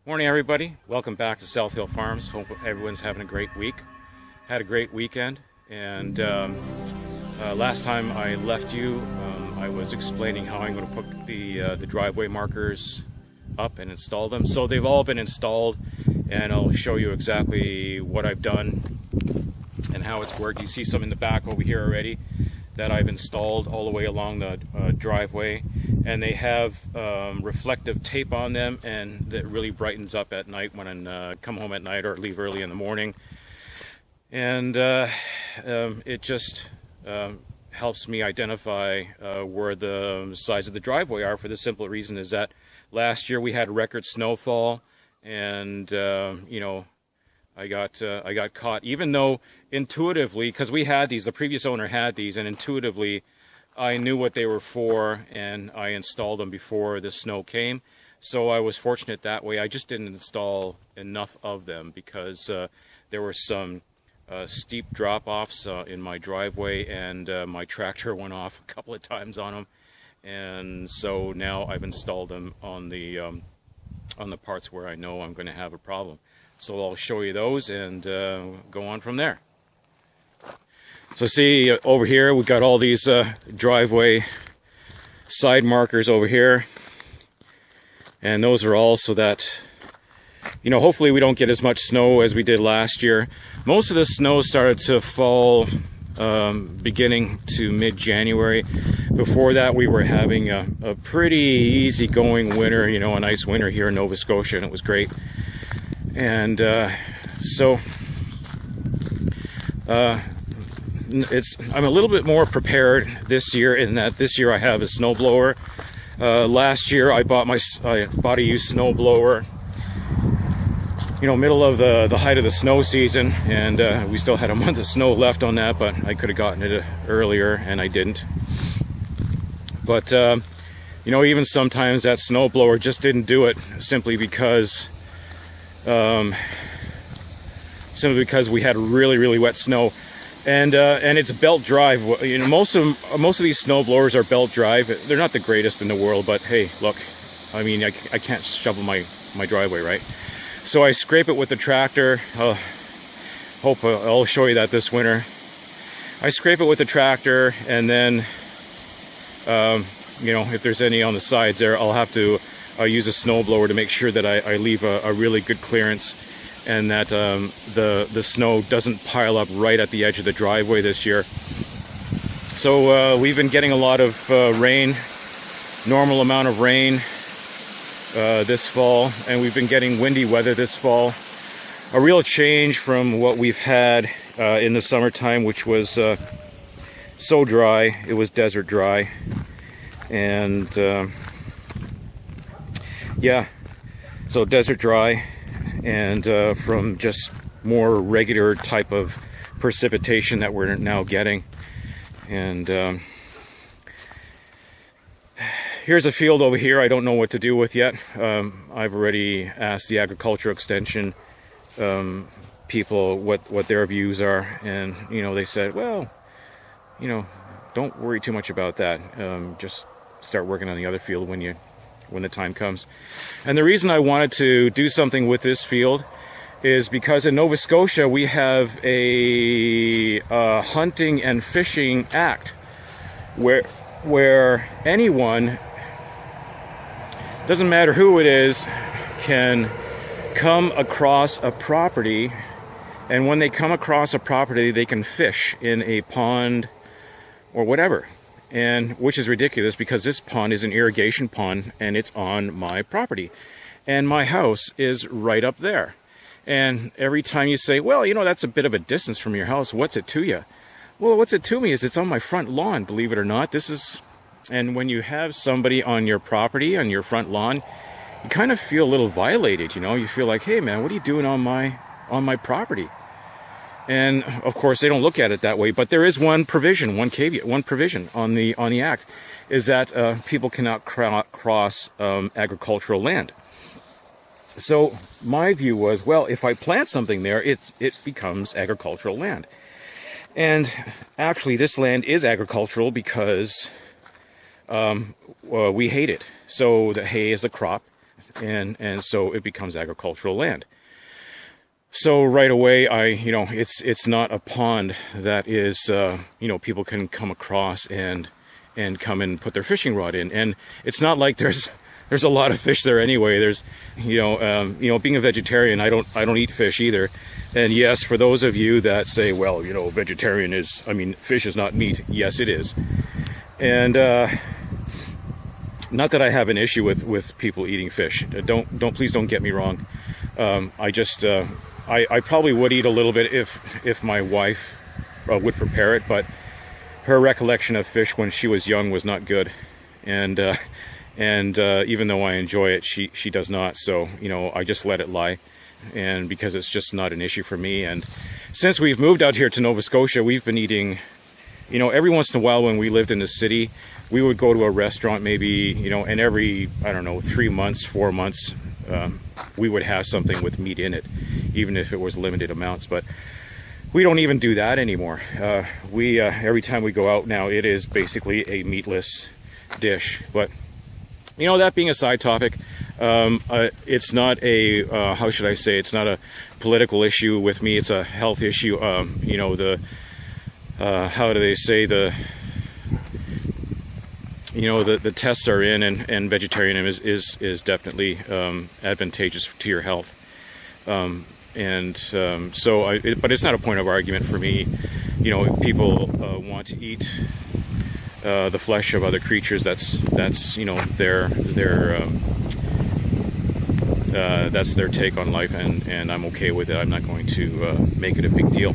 Morning, everybody. Welcome back to South Hill Farms. Hope everyone's having a great week. Had a great weekend, and last time I left you, I was explaining how I'm going to put the driveway markers up and install them. So they've all been installed, and I'll show you exactly what I've done and how it's worked. You see some in the back over here already that I've installed all the way along the driveway, and they have reflective tape on them, and that really brightens up at night when I come home at night or leave early in the morning. And it just helps me identify where the sides of the driveway are, for the simple reason is that last year we had record snowfall, and I got caught, even though intuitively, because we had these, the previous owner had these, and intuitively I knew what they were for, and I installed them before the snow came. So I was fortunate that way. I just didn't install enough of them because there were some steep drop-offs in my driveway, and my tractor went off a couple of times on them. And so now I've installed them on the parts where I know I'm going to have a problem. So I'll show you those and go on from there. So see, over here we've got all these driveway side markers over here, and those are all so that, hopefully we don't get as much snow as we did last year. Most of the snow started to fall beginning to mid-January. Before that we were having a pretty easy-going winter, a nice winter here in Nova Scotia, and it was great. And I'm a little bit more prepared this year, in that this year I have a snowblower. Last year I bought a used snowblower, middle of the height of the snow season, and we still had a month of snow left on that, but I could have gotten it earlier, and I didn't. But even sometimes that snowblower just didn't do it, simply because we had really wet snow, and it's belt drive. Most of these snow blowers are belt drive. They're not the greatest in the world, but hey, look, I mean, I can't shovel my driveway, right? So I scrape it with the tractor. Hope I'll show you that this winter. I scrape it with the tractor, and then if there's any on the sides there, I'll have to use a snow blower to make sure that I leave a really good clearance, and that the snow doesn't pile up right at the edge of the driveway this year. So we've been getting a lot of rain, normal amount of rain this fall, and we've been getting windy weather this fall. A real change from what we've had in the summertime, which was so dry. It was desert dry, and yeah, so desert dry, and from just more regular type of precipitation that we're now getting. And here's a field over here I don't know what to do with yet. I've already asked the agricultural extension people what their views are, and they said, well, don't worry too much about that. Just start working on the other field when the time comes. And the reason I wanted to do something with this field is because in Nova Scotia we have a hunting and fishing act where anyone, doesn't matter who it is, can come across a property, and when they come across a property they can fish in a pond or whatever. And which is ridiculous, because this pond is an irrigation pond, and it's on my property, and my house is right up there. And every time you say, well, that's a bit of a distance from your house, what's it to you? Well, what's it to me is it's on my front lawn, believe it or not. And when you have somebody on your property, on your front lawn, you kind of feel a little violated. You feel like, hey man, what are you doing on my property? And of course they don't look at it that way, but there is one provision, one caveat, one provision on the act, is that people cannot cross agricultural land. So my view was, well, if I plant something there, it becomes agricultural land. And actually this land is agricultural because we hate it. So the hay is the crop, and so it becomes agricultural land. So right away, it's not a pond that is, people can come across and come and put their fishing rod in. And it's not like there's a lot of fish there anyway. There's, being a vegetarian, I don't eat fish either. And yes, for those of you that say, well, vegetarian is, fish is not meat. Yes, it is. And not that I have an issue with people eating fish. Please don't get me wrong. I probably would eat a little bit if my wife would prepare it, but her recollection of fish when she was young was not good, and even though I enjoy it, she does not. So I just let it lie, and because it's just not an issue for me. And since we've moved out here to Nova Scotia, we've been eating. Every once in a while when we lived in the city, we would go to a restaurant maybe, and every 3 months, 4 months, we would have something with meat in it, even if it was limited amounts. But we don't even do that anymore. Every time we go out now, it is basically a meatless dish. But that being a side topic, it's not a how should I say? It's not a political issue with me. It's a health issue. How do they say, the tests are in, and vegetarianism is definitely advantageous to your health. But it's not a point of argument for me. If people want to eat the flesh of other creatures, that's their take on life, and I'm okay with it. I'm not going to make it a big deal.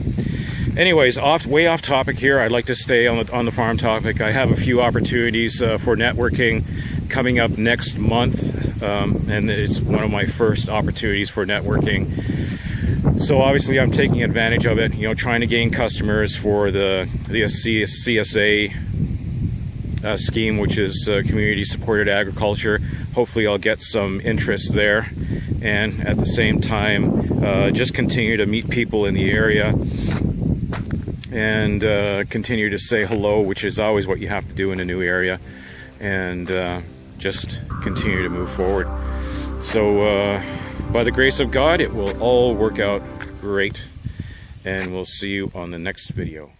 Anyways, way off topic here. I'd like to stay on the farm topic. I have a few opportunities for networking coming up next month, and it's one of my first opportunities for networking. So obviously I'm taking advantage of it, trying to gain customers for the CSA scheme, which is community supported agriculture. Hopefully I'll get some interest there, and at the same time just continue to meet people in the area and continue to say hello, which is always what you have to do in a new area, and just continue to move forward. So by the grace of God, it will all work out great, and we'll see you on the next video.